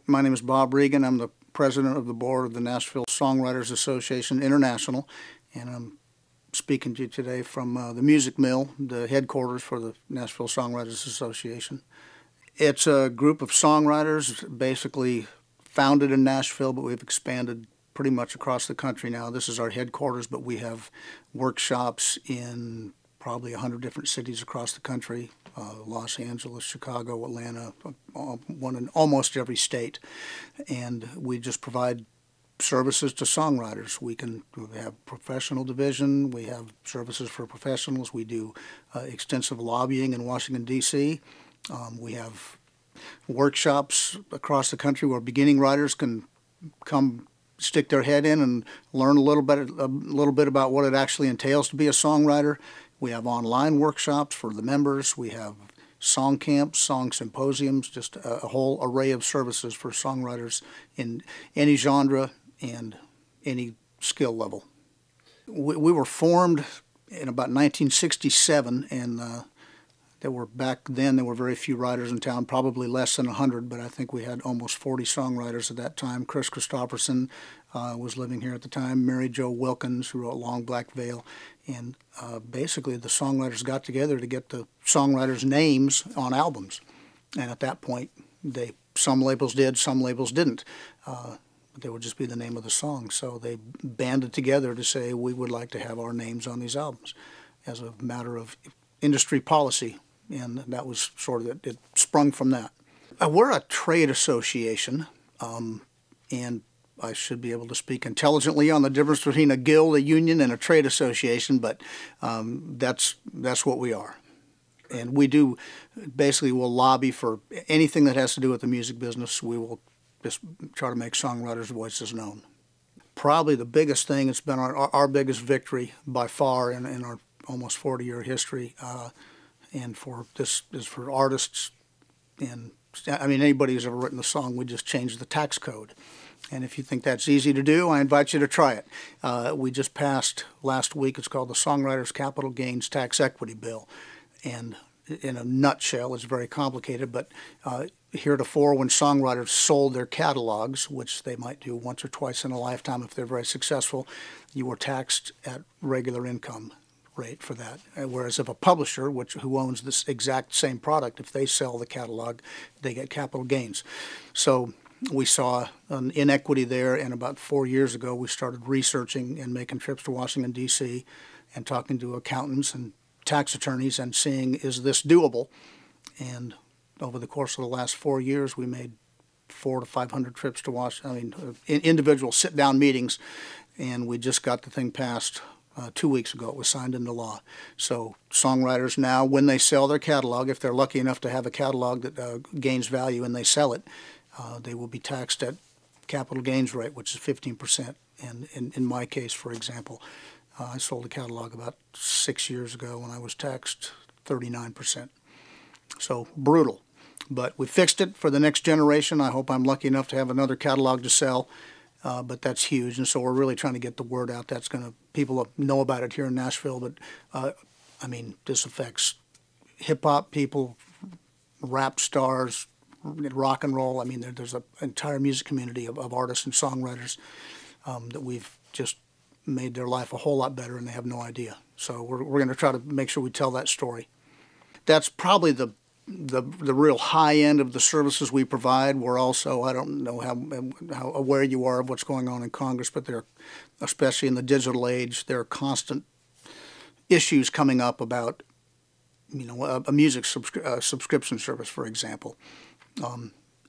My name is Bob Regan. I'm the president of the board of the Nashville Songwriters Association International, and I'm speaking to you today from the Music Mill, the headquarters for the Nashville Songwriters Association. It's a group of songwriters basically founded in Nashville, but we've expanded pretty much across the country now. This is our headquarters, but we have workshops in probably 100 different cities across the country, Los Angeles, Chicago, Atlanta, one in almost every state. And we just provide services to songwriters. We have professional division, we have services for professionals, we do extensive lobbying in Washington, D.C. We have workshops across the country where beginning writers can come stick their head in and learn a little bit about what it actually entails to be a songwriter. We have online workshops for the members. We have song camps, song symposiums, just a whole array of services for songwriters in any genre and any skill level. We were formed in about 1967, and back then there were very few writers in town, probably less than 100, but I think we had almost 40 songwriters at that time. Chris Christopherson was living here at the time, Mary Jo Wilkins, who wrote Long Black Veil, and basically the songwriters got together to get the songwriters' names on albums. And at that point, some labels did, some labels didn't. But they would just be the name of the song. So they banded together to say, we would like to have our names on these albums as a matter of industry policy. And that was sort of it sprung from that. We're a trade association, and I should be able to speak intelligently on the difference between a guild, a union, and a trade association, but that's what we are. And we do, basically we'll lobby for anything that has to do with the music business. We will just try to make songwriters' voices known. Probably the biggest thing, it's been our biggest victory by far in our almost 40-year history, and this is for artists, and I mean anybody who's ever written a song, we just changed the tax code. And if you think that's easy to do, I invite you to try it. We just passed last week, it's called the Songwriters Capital Gains Tax Equity Bill. And in a nutshell, it's very complicated, but heretofore when songwriters sold their catalogs, which they might do once or twice in a lifetime if they're very successful, you were taxed at regular income rate for that. Whereas if a publisher, who owns this exact same product, if they sell the catalog, they get capital gains. So we saw an inequity there, and about 4 years ago we started researching and making trips to Washington, D.C. and talking to accountants and tax attorneys and seeing, is this doable? And over the course of the last 4 years, we made 400 to 500 trips to Washington, individual sit-down meetings, and we just got the thing passed 2 weeks ago. It was signed into law. So songwriters now, when they sell their catalog, if they're lucky enough to have a catalog that gains value and they sell it, they will be taxed at capital gains rate, which is 15%. And in my case, for example, I sold a catalog about 6 years ago and I was taxed 39%. So brutal. But we fixed it for the next generation. I hope I'm lucky enough to have another catalog to sell. But that's huge, and so we're really trying to get the word out. People know about it here in Nashville, but this affects hip-hop people, rap stars, rock and roll. There's an entire music community of artists and songwriters that we've just made their life a whole lot better, and they have no idea. So we're going to try to make sure we tell that story. That's probably the real high end of the services we provide. We're also, I don't know how aware you are of what's going on in Congress, but especially in the digital age, there are constant issues coming up about, a music subscription service, for example.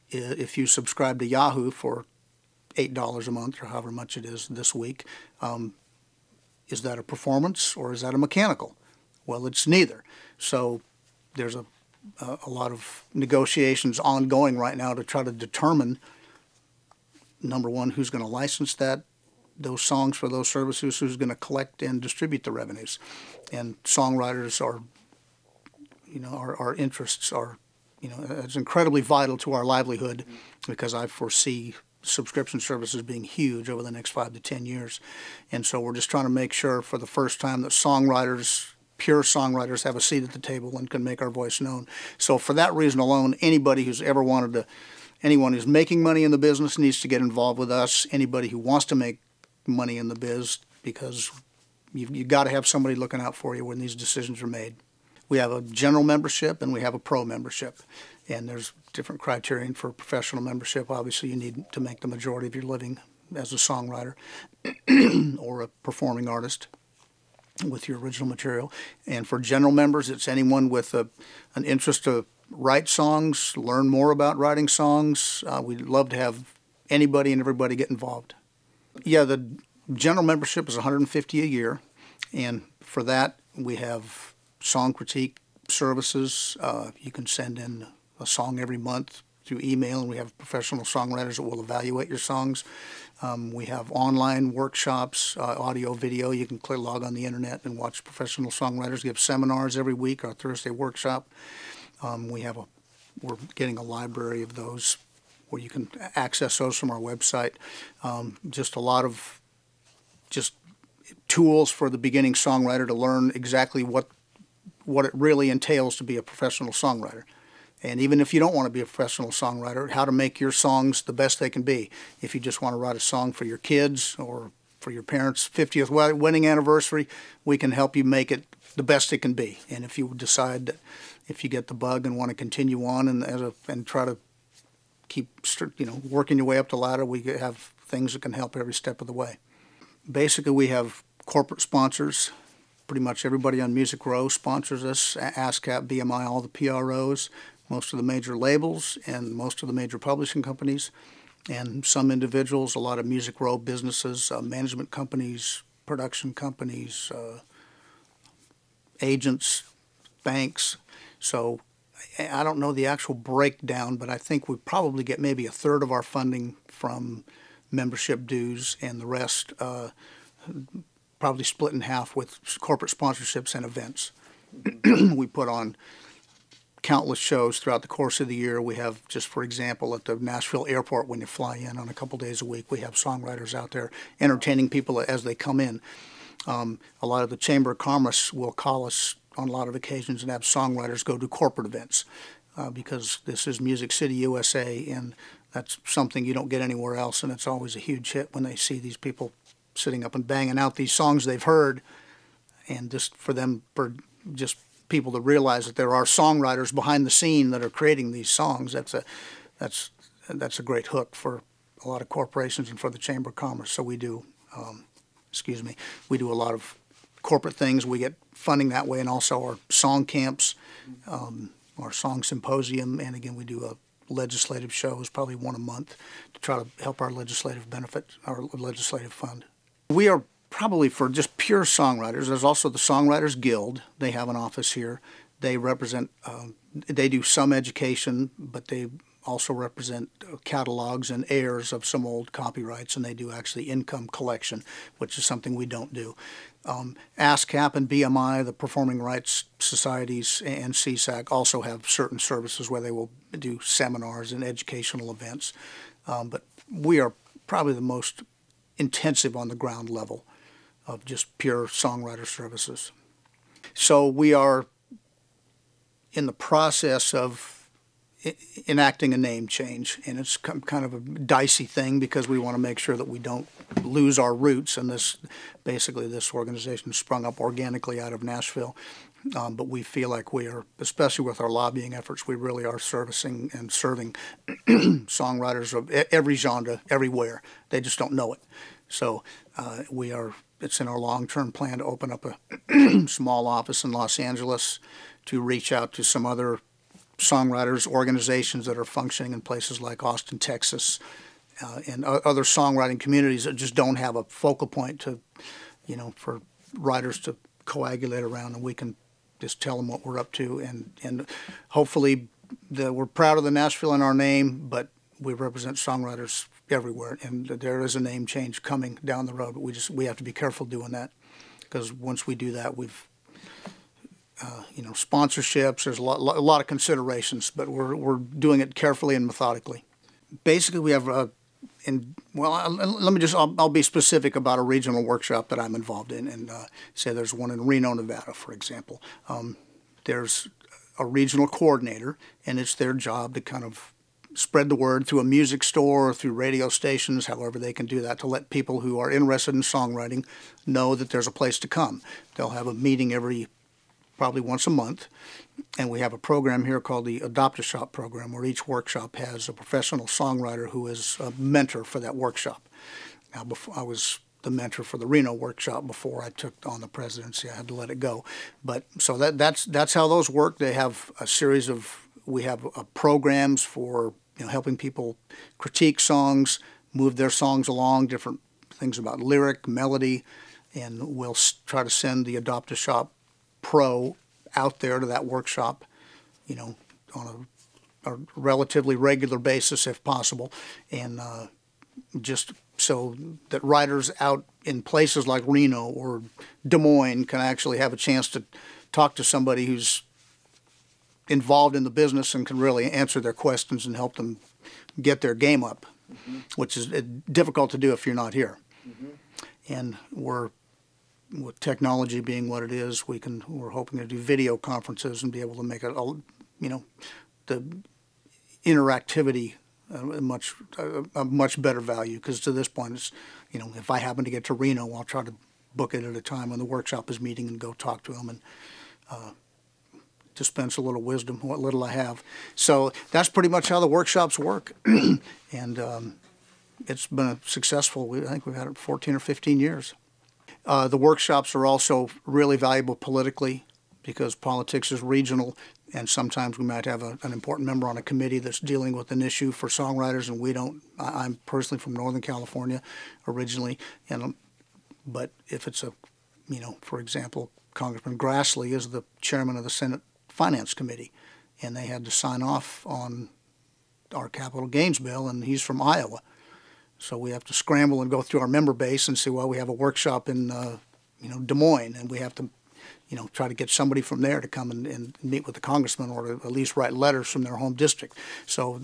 If you subscribe to Yahoo for $8 a month or however much it is this week, is that a performance or is that a mechanical? Well, it's neither. So there's a lot of negotiations ongoing right now to try to determine, number one, who's going to license those songs for those services, who's going to collect and distribute the revenues. And songwriters our interests are, it's incredibly vital to our livelihood, because I foresee subscription services being huge over the next 5 to 10 years. And so we're just trying to make sure for the first time that pure songwriters have a seat at the table and can make our voice known. So for that reason alone, anybody who's ever wanted to anyone who's making money in the business needs to get involved with us. Anybody who wants to make money in the biz, because you've got to have somebody looking out for you when these decisions are made. We have a general membership and we have a pro membership, and there's different criterion for professional membership. Obviously, you need to make the majority of your living as a songwriter or a performing artist with your original material. And for general members, it's anyone with an interest to write songs, learn more about writing songs. We'd love to have anybody and everybody get involved. Yeah, the general membership is $150 a year, and for that we have song critique services. You can send in a song every month through email, and we have professional songwriters that will evaluate your songs. We have online workshops, audio, video. You can log on the internet and watch professional songwriters give seminars every week, our Thursday workshop. We're getting a library of those where you can access those from our website. Just a lot of just tools for the beginning songwriter to learn exactly what it really entails to be a professional songwriter. And even if you don't want to be a professional songwriter, how to make your songs the best they can be. If you just want to write a song for your kids or for your parents' 50th wedding anniversary, we can help you make it the best it can be. And if you decide that if you get the bug and want to continue on and try to keep working your way up the ladder, we have things that can help every step of the way. Basically, we have corporate sponsors. Pretty much everybody on Music Row sponsors us, ASCAP, BMI, all the PROs, most of the major labels, and most of the major publishing companies, and some individuals, a lot of Music Row businesses, management companies, production companies, agents, banks. So I don't know the actual breakdown, but I think we probably get maybe a third of our funding from membership dues, and the rest probably split in half with corporate sponsorships and events. We put on countless shows throughout the course of the year. We have, just for example, at the Nashville airport, when you fly in on a couple days a week, we have songwriters out there entertaining people as they come in. A lot of the Chamber of Commerce will call us on a lot of occasions and have songwriters go to corporate events because this is Music City, USA, and that's something you don't get anywhere else, and it's always a huge hit when they see these people sitting up and banging out these songs they've heard, and just for just people to realize that there are songwriters behind the scene that are creating these songs. That's a great hook for a lot of corporations and for the Chamber of Commerce. So we do, we do a lot of corporate things. We get funding that way, and also our song camps, our song symposium, and again we do a legislative shows, probably one a month, to try to help our legislative benefit, our legislative fund. We are probably for just pure songwriters. There's also the Songwriters Guild. They have an office here. They represent, they do some education, but they also represent catalogs and heirs of some old copyrights, and they do actually income collection, which is something we don't do. ASCAP and BMI, the Performing Rights Societies, and CSAC also have certain services where they will do seminars and educational events. But we are probably the most intensive on the ground level of just pure songwriter services. So we are in the process of enacting a name change, and it's kind of a dicey thing because we want to make sure that we don't lose our roots, and this organization sprung up organically out of Nashville, but we feel like we are, especially with our lobbying efforts, we really are servicing and serving songwriters of every genre everywhere. They just don't know it. So it's in our long-term plan to open up a small office in Los Angeles to reach out to some other songwriters, organizations that are functioning in places like Austin, Texas, and other songwriting communities that just don't have a focal point to, for writers to coagulate around, and we can just tell them what we're up to, and hopefully we're proud of the Nashville in our name, but we represent songwriters everywhere, and there is a name change coming down the road, but we have to be careful doing that, because once we do that, we've sponsorships, there's a lot of considerations, but we're doing it carefully and methodically. Basically, we have I'll be specific about a regional workshop that I'm involved in, and say there's one in Reno, Nevada, for example. There's a regional coordinator, and it's their job to kind of spread the word through a music store, through radio stations, however they can do that, to let people who are interested in songwriting know that there's a place to come. They'll have a meeting probably once a month, and we have a program here called the Adopt-A-Shop program, where each workshop has a professional songwriter who is a mentor for that workshop. Now, I was the mentor for the Reno workshop before I took on the presidency. I had to let it go. But so that's how those work. They have a series of programs for helping people critique songs, move their songs along, different things about lyric, melody, and we'll try to send the Adopt-A-Shop Pro out there to that workshop, on a relatively regular basis if possible, and just so that writers out in places like Reno or Des Moines can actually have a chance to talk to somebody who's involved in the business and can really answer their questions and help them get their game up, which is difficult to do if you're not here. And with technology being what it is, we're hoping to do video conferences and be able to make it, the interactivity a much better value, because to this point, it's, if I happen to get to Reno, I'll try to book it at a time when the workshop is meeting and go talk to them and dispense a little wisdom, what little I have. So that's pretty much how the workshops work, and it's been successful. I think we've had it 14 or 15 years. The workshops are also really valuable politically, because politics is regional, and sometimes we might have an important member on a committee that's dealing with an issue for songwriters, and we don't. I'm personally from Northern California originally, but if it's for example, Congressman Grassley is the chairman of the Senate Finance Committee, and they had to sign off on our capital gains bill, and he's from Iowa. So we have to scramble and go through our member base and say, well, we have a workshop in, Des Moines, and we have to, try to get somebody from there to come and meet with the congressman, or to at least write letters from their home district. So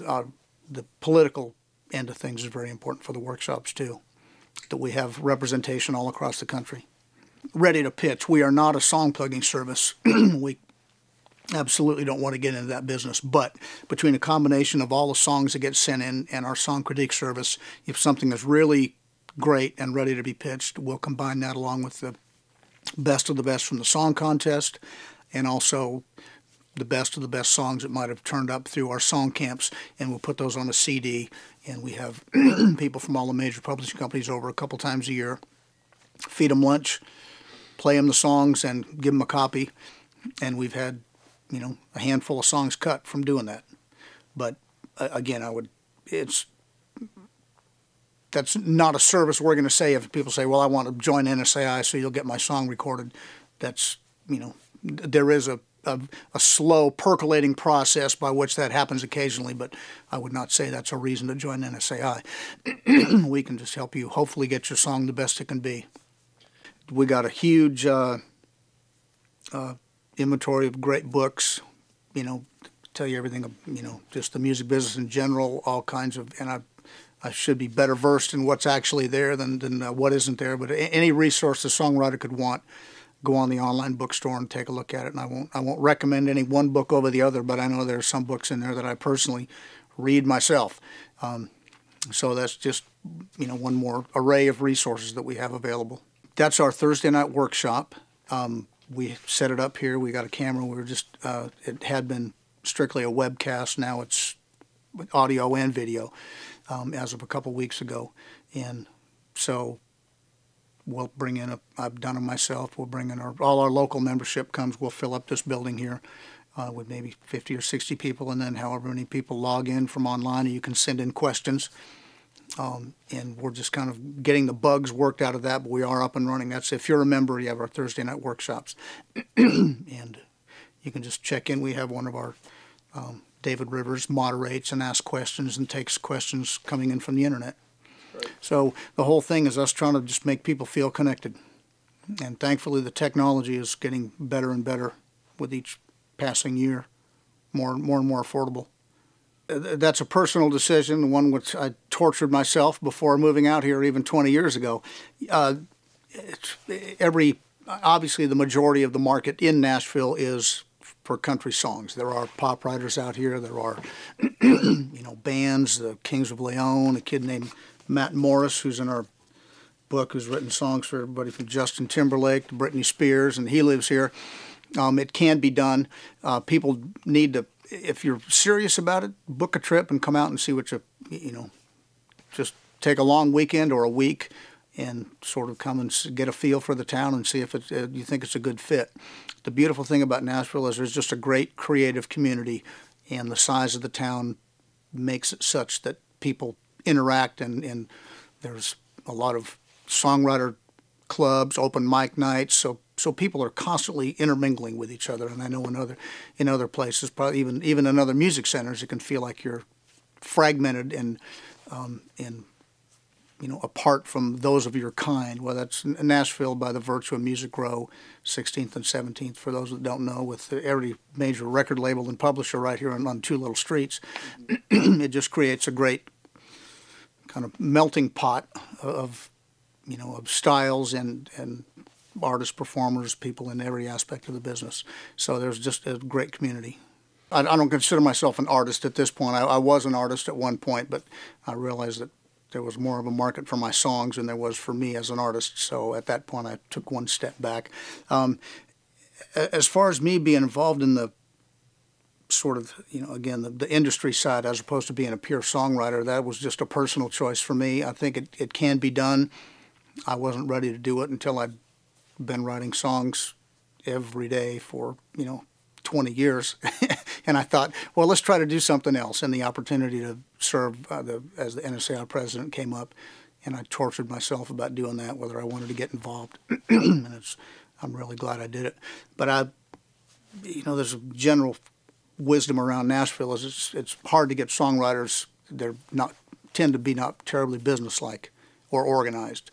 the political end of things is very important for the workshops too, that we have representation all across the country. Ready to pitch. We are not a song plugging service. We absolutely don't want to get into that business, but between a combination of all the songs that get sent in and our song critique service, if something is really great and ready to be pitched, we'll combine that along with the best of the best from the song contest, and also the best of the best songs that might have turned up through our song camps, and we'll put those on a CD, and we have people from all the major publishing companies over a couple times a year, feed them lunch, play them the songs, and give them a copy, and we've had a handful of songs cut from doing that. But again, that's not a service we're going to say if people say, well, I want to join NSAI so you'll get my song recorded. That's, there is a slow percolating process by which that happens occasionally, but I would not say that's a reason to join NSAI. We can just help you hopefully get your song the best it can be. We got a huge inventory of great books, tell you everything, just the music business in general, all kinds of, and I should be better versed in what's actually there than what isn't there, but any resource the songwriter could want, go on the online bookstore and take a look at it. And I won't recommend any one book over the other, but I know there are some books in there that I personally read myself. So that's just, one more array of resources that we have available. That's our Thursday night workshop. We set it up here. We got a camera. We were just, it had been strictly a webcast. Now it's audio and video as of a couple weeks ago. And so we'll bring in, I've done it myself. We'll bring in all our local membership comes. We'll fill up this building here with maybe 50 or 60 people. And then however many people log in from online, you can send in questions. And we're just kind of getting the bugs worked out of that, but we are up and running. That's if you're a member, you have our Thursday night workshops. And you can just check in. We have one of our, David Rivers moderates and asks questions and takes questions coming in from the internet. Right. So the whole thing is us trying to just make people feel connected. And thankfully the technology is getting better and better with each passing year, more and more affordable. That's a personal decision, one which I tortured myself before moving out here even 20 years ago. Obviously the majority of the market in Nashville is for country songs. There are pop writers out here. There are, bands, the Kings of Leon, a kid named Matt Morris, who's in our book, who's written songs for everybody from Justin Timberlake to Britney Spears, and he lives here. It can be done. People need to, if you're serious about it, book a trip and come out and see what just take a long weekend or a week and sort of come and get a feel for the town and see if you think it's a good fit. The beautiful thing about Nashville is there's just a great creative community, and the size of the town makes it such that people interact, and there's a lot of songwriter clubs, open mic nights, so people are constantly intermingling with each other. And I know in other places, probably even in other music centers, it can feel like you're fragmented and apart from those of your kind. Well, that's Nashville by the virtue of Music Row, 16th and 17th, for those that don't know, with every major record label and publisher right here on two little streets. It just creates a great kind of melting pot of styles and artists, performers, people in every aspect of the business. So there's just a great community. I don't consider myself an artist at this point. I was an artist at one point, but I realized that there was more of a market for my songs than there was for me as an artist. So at that point, I took one step back. As far as me being involved in the sort of, again, the industry side as opposed to being a pure songwriter, that was just a personal choice for me. I think it can be done. I wasn't ready to do it until I'd been writing songs every day for, 20 years. And I thought, well, let's try to do something else. And the opportunity to serve as the NSAI president came up, and I tortured myself about doing that, whether I wanted to get involved. And I'm really glad I did it. But there's a general wisdom around Nashville is it's hard to get songwriters. They're tend to be not terribly businesslike or organized.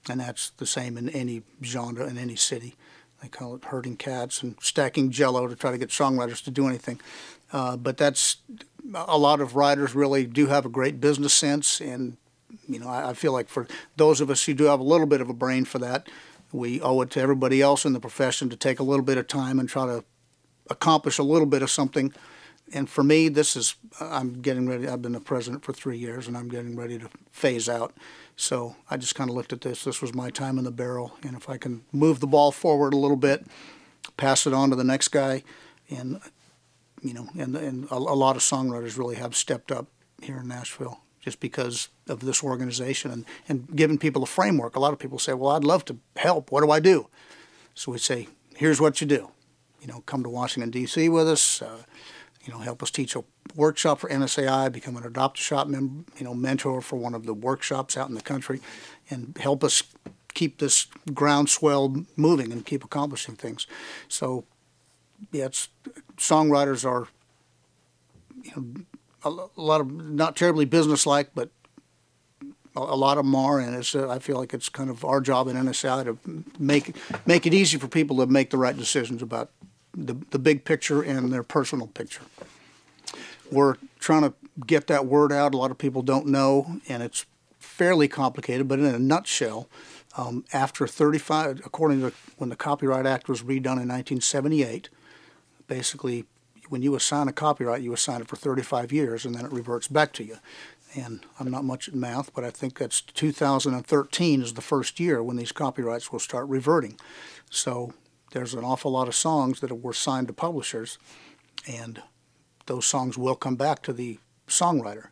And that's the same in any genre in any city. They call it herding cats and stacking Jell-O to try to get songwriters to do anything. But that's a lot of writers really do have a great business sense, and I feel like for those of us who do have a little bit of a brain for that, we owe it to everybody else in the profession to take a little bit of time and try to accomplish a little bit of something. And for me, I'm getting ready. I've been the president for 3 years, and I'm getting ready to phase out. So I just kind of looked at this. This was my time in the barrel, and if I can move the ball forward a little bit, pass it on to the next guy, and and a lot of songwriters really have stepped up here in Nashville just because of this organization and giving people a framework. A lot of people say, well, I'd love to help. What do I do? So we say, here's what you do. Come to Washington, D.C. with us. Help us teach a workshop for NSAI, become an Adopt-A-Shop mentor for one of the workshops out in the country, and help us keep this groundswell moving and keep accomplishing things. So, yeah, songwriters are a lot of not terribly businesslike, but a lot of them are, and I feel like it's kind of our job in NSAI to make it easy for people to make the right decisions about the big picture and their personal picture. We're trying to get that word out. A lot of people don't know, and it's fairly complicated, but in a nutshell, after 35, according to when the Copyright Act was redone in 1978, basically when you assign a copyright, you assign it for 35 years, and then it reverts back to you. And I'm not much at math, but I think that's 2013 is the first year when these copyrights will start reverting. So there's an awful lot of songs that were signed to publishers, and those songs will come back to the songwriter,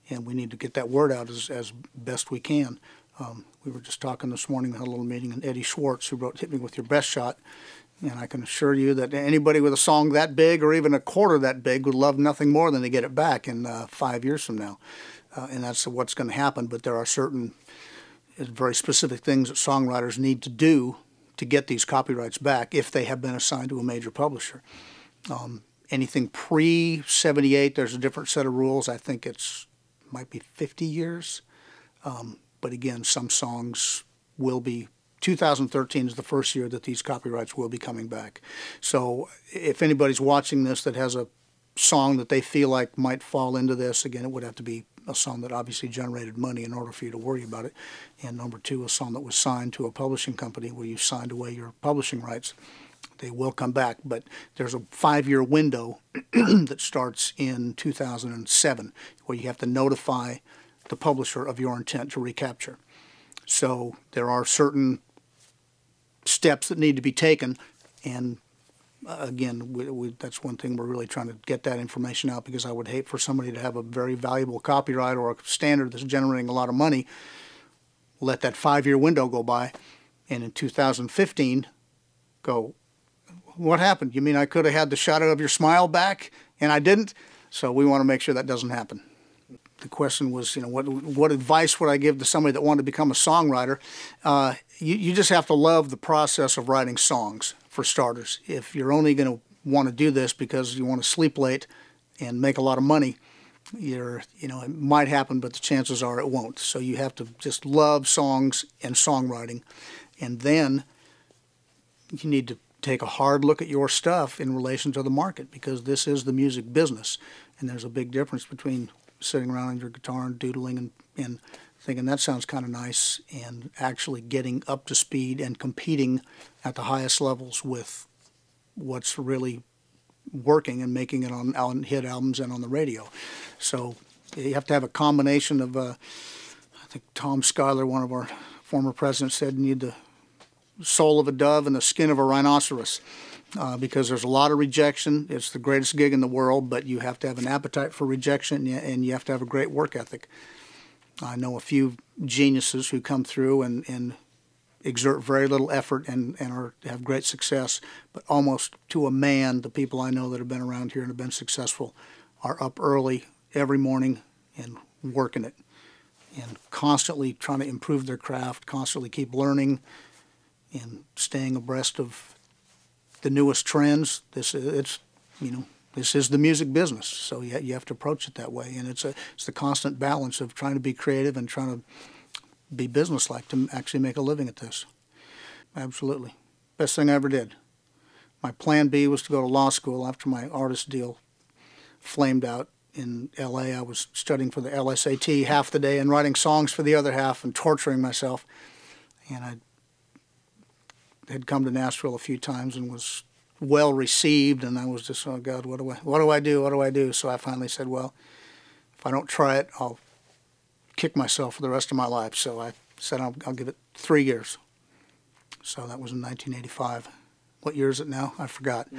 and we need to get that word out as best we can. We were just talking this morning, we had a little meeting, and Eddie Schwartz, who wrote Hit Me With Your Best Shot, and I can assure you that anybody with a song that big or even a quarter that big would love nothing more than to get it back in 5 years from now. And that's what's going to happen, but there are certain very specific things that songwriters need to do to get these copyrights back if they have been assigned to a major publisher. Anything pre-78, there's a different set of rules. I think might be 50 years. But again, some songs will be, 2013 is the first year that these copyrights will be coming back. So if anybody's watching this that has a song that they feel like might fall into this, again, it would have to be a song that obviously generated money in order for you to worry about it. And number two, a song that was signed to a publishing company where you signed away your publishing rights. they will come back. But there's a 5-year window that starts in 2007 where you have to notify the publisher of your intent to recapture. So there are certain steps that need to be taken, and again, that's one thing we're really trying to get that information out, because I would hate for somebody to have a very valuable copyright or a standard that's generating a lot of money, let that 5-year window go by, and in 2015 go, what happened? You mean I could have had the shadow of your smile back and I didn't? So we want to make sure that doesn't happen. The question was, what advice would I give to somebody that wanted to become a songwriter? You just have to love the process of writing songs, for starters. If you're only going to want to do this because you want to sleep late and make a lot of money, it might happen, but the chances are it won't. So you have to just love songs and songwriting, and then you need to take a hard look at your stuff in relation to the market, because this is the music business, and there's a big difference between sitting around on your guitar and doodling and thinking that sounds kind of nice, and actually getting up to speed and competing at the highest levels with what's really working and making it on hit albums and on the radio. So you have to have a combination of, I think Tom Schuyler, one of our former presidents, said you need the soul of a dove and the skin of a rhinoceros. Because there's a lot of rejection. It's the greatest gig in the world, but you have to have an appetite for rejection, and you have to have a great work ethic. I know a few geniuses who come through and exert very little effort and have great success, but almost to a man, the people I know that have been around here and have been successful are up early every morning and working it, and constantly trying to improve their craft, constantly keep learning and staying abreast of the newest trends. This is the music business, so you have to approach it that way, and it's the constant balance of trying to be creative and trying to be businesslike to actually make a living at this. Absolutely, best thing I ever did. My plan B was to go to law school after my artist deal flamed out in L.A. I was studying for the LSAT half the day and writing songs for the other half and torturing myself, and I had come to Nashville a few times and was well received, and I was just, oh God, what do I do? So I finally said, well, if I don't try it, I'll kick myself for the rest of my life. So I said I'll give it 3 years. So that was in 1985. What year is it now? I forgot.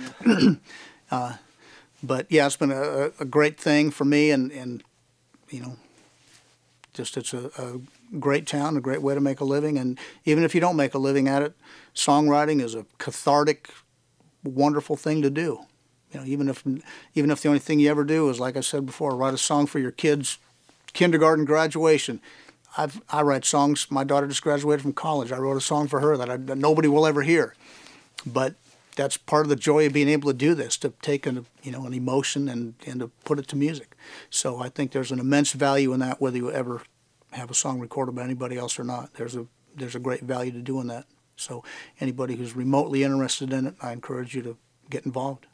But yeah, it's been a great thing for me, and just it's a great town, a great way to make a living. And even if you don't make a living at it, songwriting is a cathartic, wonderful thing to do. Even if the only thing you ever do is, like I said before, write a song for your kid's kindergarten graduation. I write songs. My daughter just graduated from college. I wrote a song for her that nobody will ever hear. But that's part of the joy of being able to do this, to take an emotion and to put it to music. So I think there's an immense value in that, whether you ever have a song recorded by anybody else or not. There's a great value to doing that. So anybody who's remotely interested in it, I encourage you to get involved.